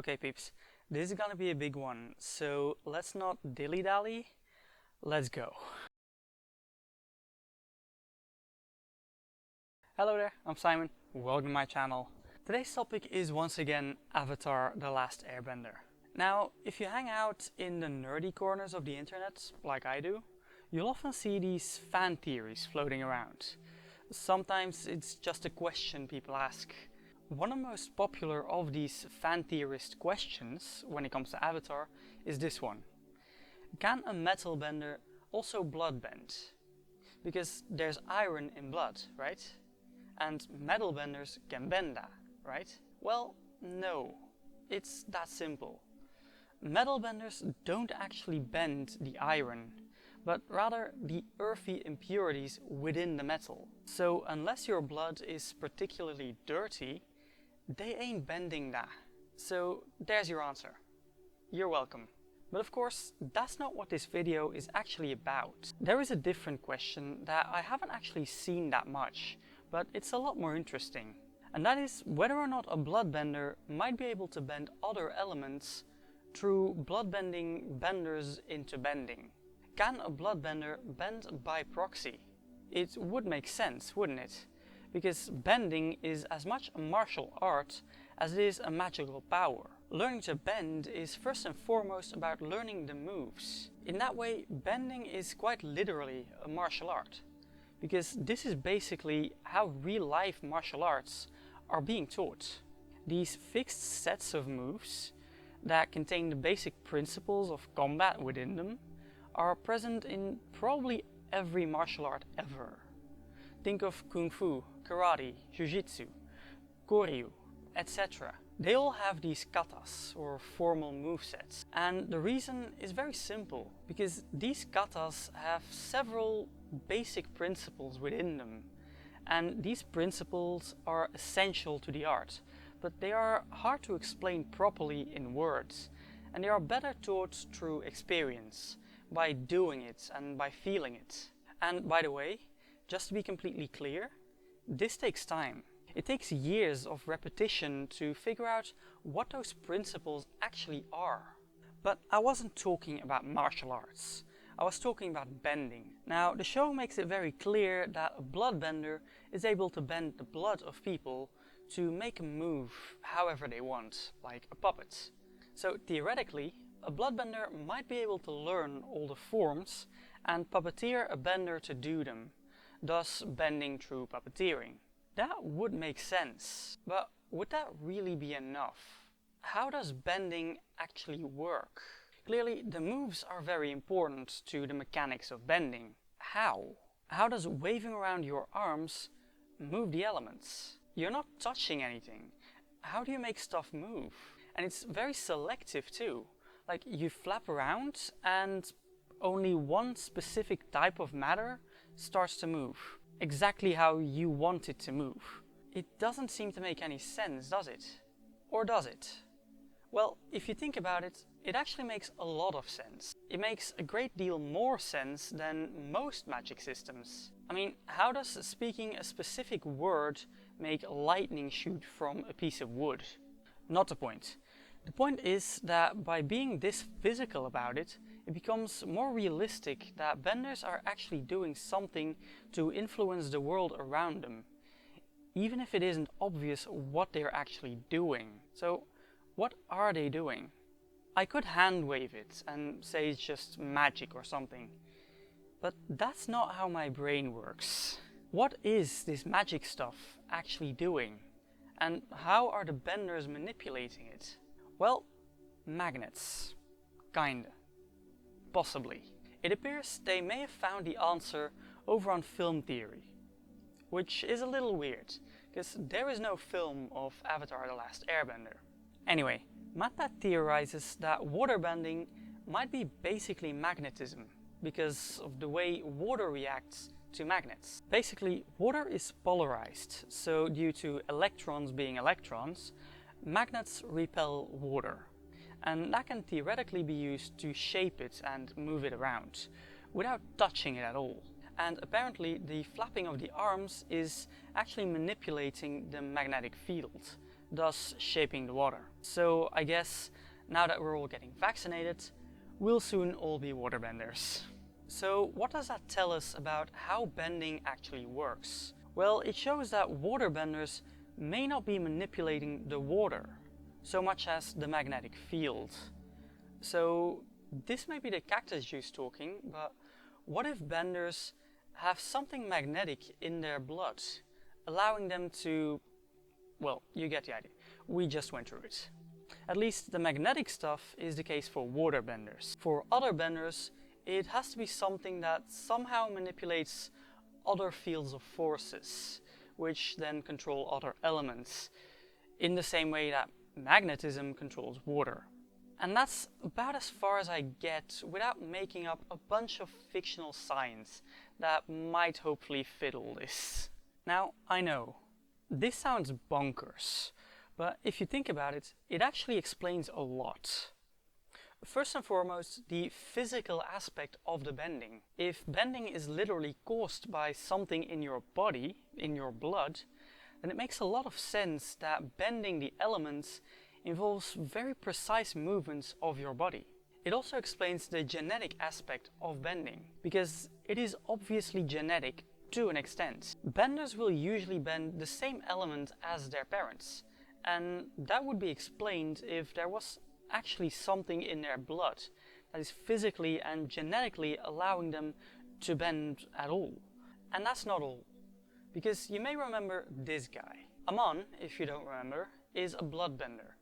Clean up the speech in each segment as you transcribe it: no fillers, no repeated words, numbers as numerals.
Okay peeps, this is gonna be a big one, so let's not dilly-dally, let's go. Hello there, I'm Simon, welcome to my channel. Today's topic is once again Avatar: The Last Airbender. Now, if you hang out in the nerdy corners of the internet, like I do, you'll often see these fan theories floating around. Sometimes it's just a question people ask. One of the most popular of these fan theorist questions when it comes to Avatar is this one. Can a metal bender also blood bend? Because there's iron in blood, right? And metal benders can bend that, right? Well, no. It's that simple. Metal benders don't actually bend the iron, but rather the earthy impurities within the metal. So unless your blood is particularly dirty, they ain't bending that. So there's your answer. You're welcome. But of course, that's not what this video is actually about. There is a different question that I haven't actually seen that much, but it's a lot more interesting. And that is whether or not a bloodbender might be able to bend other elements through bloodbending benders into bending. Can a bloodbender bend by proxy? It would make sense, wouldn't it? Because bending is as much a martial art as it is a magical power. Learning to bend is first and foremost about learning the moves. In that way, bending is quite literally a martial art. Because this is basically how real-life martial arts are being taught. These fixed sets of moves that contain the basic principles of combat within them are present in probably every martial art ever. Think of Kung Fu, Karate, Jiu-Jitsu, Koryu, etc. They all have these katas, or formal movesets. And the reason is very simple, because these katas have several basic principles within them. And these principles are essential to the art, but they are hard to explain properly in words. And they are better taught through experience, by doing it and by feeling it. And by the way, just to be completely clear, this takes time. It takes years of repetition to figure out what those principles actually are. But I wasn't talking about martial arts. I was talking about bending. Now, the show makes it very clear that a bloodbender is able to bend the blood of people to make a move however they want, like a puppet. So theoretically, a bloodbender might be able to learn all the forms and puppeteer a bender to do them, thus bending through puppeteering. That would make sense, but would that really be enough? How does bending actually work? Clearly, the moves are very important to the mechanics of bending. How? How does waving around your arms move the elements? You're not touching anything. How do you make stuff move? And it's very selective too. Like, you flap around and only one specific type of matter starts to move. Exactly how you want it to move. It doesn't seem to make any sense, does it? Or does it? Well, if you think about it, it actually makes a lot of sense. It makes a great deal more sense than most magic systems. I mean, how does speaking a specific word make lightning shoot from a piece of wood? Not the point. The point is that by being this physical about it, it becomes more realistic that benders are actually doing something to influence the world around them, even if it isn't obvious what they're actually doing. So, what are they doing? I could hand wave it and say it's just magic or something, but that's not how my brain works. What is this magic stuff actually doing? And how are the benders manipulating it? Well, magnets. Kinda. Possibly. It appears they may have found the answer over on film theory, which is a little weird, because there is no film of Avatar: The Last Airbender. Anyway, Mata theorizes that waterbending might be basically magnetism, because of the way water reacts to magnets. Basically, water is polarized, so due to electrons being electrons, magnets repel water. And that can theoretically be used to shape it and move it around, without touching it at all. And apparently the flapping of the arms is actually manipulating the magnetic field, thus shaping the water. So I guess now that we're all getting vaccinated, we'll soon all be waterbenders. So what does that tell us about how bending actually works? Well, it shows that waterbenders may not be manipulating the water so much as the magnetic field. So this may be the cactus juice talking, but what if benders have something magnetic in their blood, allowing them to, well, you get the idea. We just went through it. At least the magnetic stuff is the case for water benders. For other benders, it has to be something that somehow manipulates other fields of forces, which then control other elements, in the same way that magnetism controls water. And that's about as far as I get without making up a bunch of fictional science that might hopefully fit all this. Now, I know, this sounds bonkers, but if you think about it, it actually explains a lot. First and foremost, the physical aspect of the bending. If bending is literally caused by something in your body, in your blood, then it makes a lot of sense that bending the elements involves very precise movements of your body. It also explains the genetic aspect of bending, because it is obviously genetic to an extent. Benders will usually bend the same element as their parents, and that would be explained if there was actually something in their blood that is physically and genetically allowing them to bend at all. And that's not all, because you may remember this guy. Amon, if you don't remember, is a bloodbender.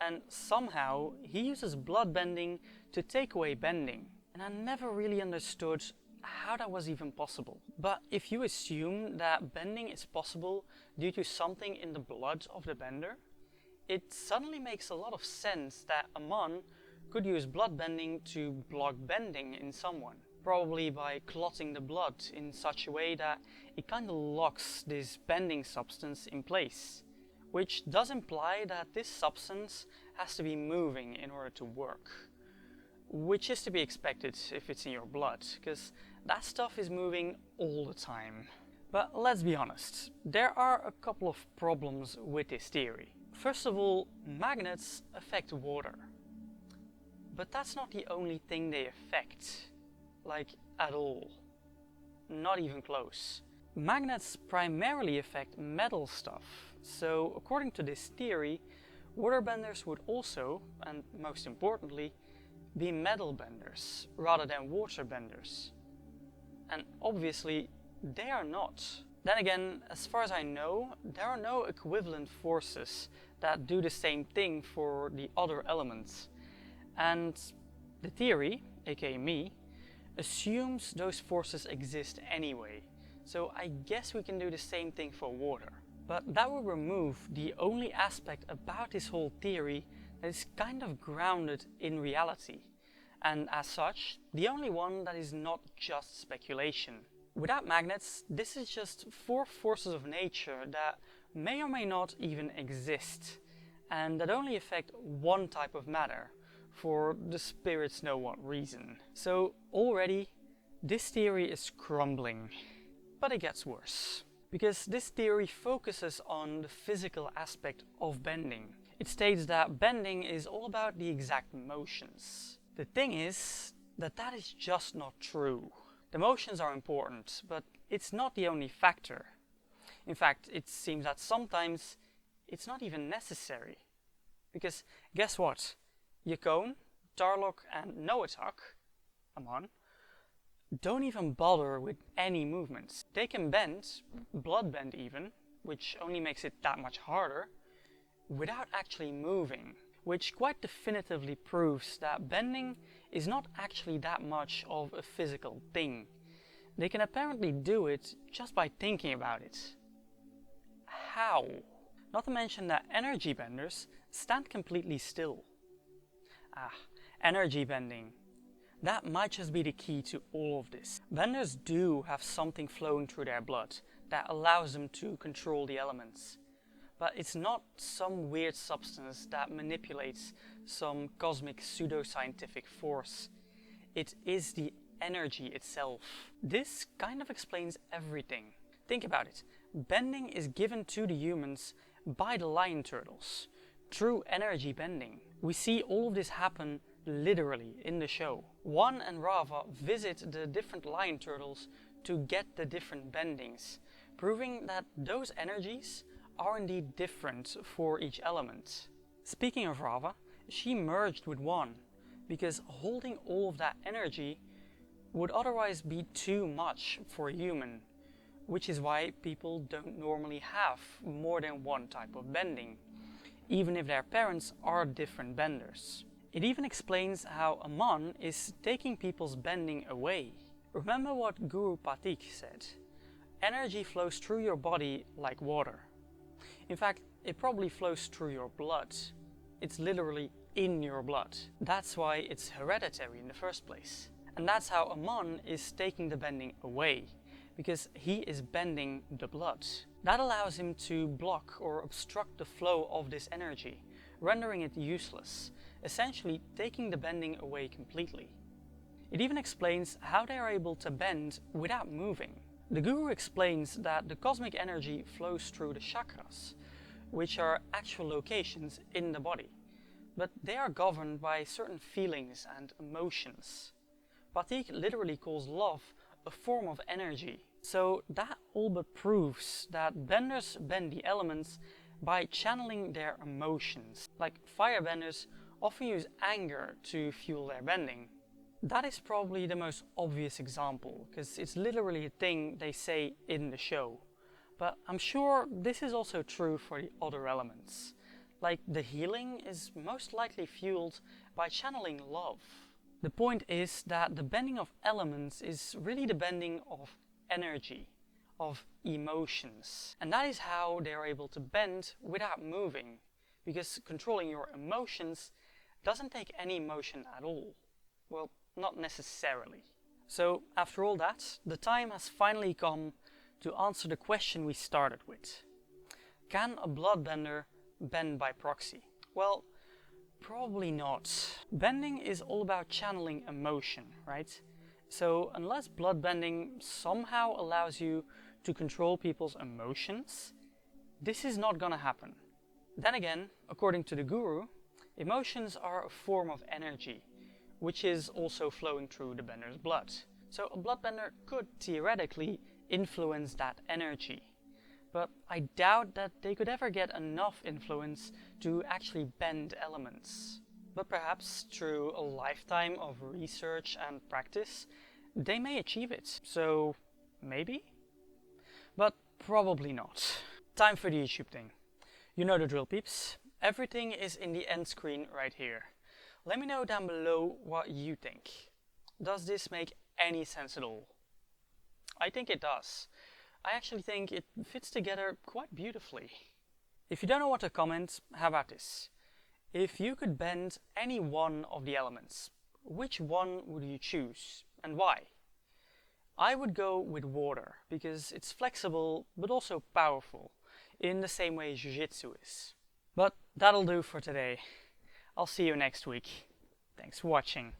And somehow he uses bloodbending to take away bending. And I never really understood how that was even possible. But if you assume that bending is possible due to something in the blood of the bender, it suddenly makes a lot of sense that Amon could use bloodbending to block bending in someone. Probably by clotting the blood in such a way that it kind of locks this bending substance in place. Which does imply that this substance has to be moving in order to work. Which is to be expected if it's in your blood, because that stuff is moving all the time. But let's be honest, there are a couple of problems with this theory. First of all, magnets affect water. But that's not the only thing they affect, like at all. Not even close. Magnets primarily affect metal stuff. So, according to this theory, waterbenders would also, and most importantly, be metal benders rather than water benders. And obviously, they are not. Then again, as far as I know, there are no equivalent forces that do the same thing for the other elements. And the theory, aka me, assumes those forces exist anyway. So I guess we can do the same thing for water. But that would remove the only aspect about this whole theory that is kind of grounded in reality. And as such, the only one that is not just speculation. Without magnets, this is just four forces of nature that may or may not even exist, and that only affect one type of matter, for the spirits know what reason. So already, this theory is crumbling. But it gets worse. Because this theory focuses on the physical aspect of bending. It states that bending is all about the exact motions. The thing is that that is just not true. The motions are important, but it's not the only factor. In fact, it seems that sometimes it's not even necessary. Because guess what? Yacone, Tarlok and Noatak, Amon, don't even bother with any movements. They can bend, bloodbend even, which only makes it that much harder, without actually moving, which quite definitively proves that bending is not actually that much of a physical thing. They can apparently do it just by thinking about it. How? Not to mention that energy benders stand completely still. Energy bending. That might just be the key to all of this. Benders do have something flowing through their blood that allows them to control the elements. But it's not some weird substance that manipulates some cosmic pseudoscientific force. It is the energy itself. This kind of explains everything. Think about it. Bending is given to the humans by the lion turtles, Through energy bending, we see all of this happen literally in the show. Juan and Rava visit the different lion turtles to get the different bendings, proving that those energies are indeed different for each element. Speaking of Rava, she merged with Juan because holding all of that energy would otherwise be too much for a human, which is why people don't normally have more than one type of bending, even if their parents are different benders. It even explains how Aman is taking people's bending away. Remember what Guru Patik said: energy flows through your body like water. In fact, it probably flows through your blood. It's literally in your blood. That's why it's hereditary in the first place. And that's how Aman is taking the bending away, because he is bending the blood. That allows him to block or obstruct the flow of this energy, rendering it useless, essentially taking the bending away completely. It even explains how they are able to bend without moving. The Guru explains that the cosmic energy flows through the chakras, which are actual locations in the body, but they are governed by certain feelings and emotions. Patik literally calls love a form of energy. So that all but proves that benders bend the elements by channeling their emotions. Like firebenders often use anger to fuel their bending. That is probably the most obvious example, because it's literally a thing they say in the show. But I'm sure this is also true for the other elements. Like the healing is most likely fueled by channeling love. The point is that the bending of elements is really the bending of energy, of emotions. And that is how they are able to bend without moving, because controlling your emotions doesn't take any motion at all. Well, not necessarily. So after all that, the time has finally come to answer the question we started with. Can a bloodbender bend by proxy? Well, probably not. Bending is all about channeling emotion, right? So unless bloodbending somehow allows you to control people's emotions, this is not gonna happen. Then again, according to the Guru, emotions are a form of energy, which is also flowing through the bender's blood. So a bloodbender could theoretically influence that energy. But I doubt that they could ever get enough influence to actually bend elements. But perhaps through a lifetime of research and practice, they may achieve it. So maybe? But probably not. Time for the YouTube thing. You know the drill, peeps. Everything is in the end screen right here. Let me know down below what you think. Does this make any sense at all? I think it does. I actually think it fits together quite beautifully. If you don't know what to comment, how about this? If you could bend any one of the elements, which one would you choose and why? I would go with water because it's flexible but also powerful, in the same way Jiu-Jitsu is. But that'll do for today. I'll see you next week. Thanks for watching.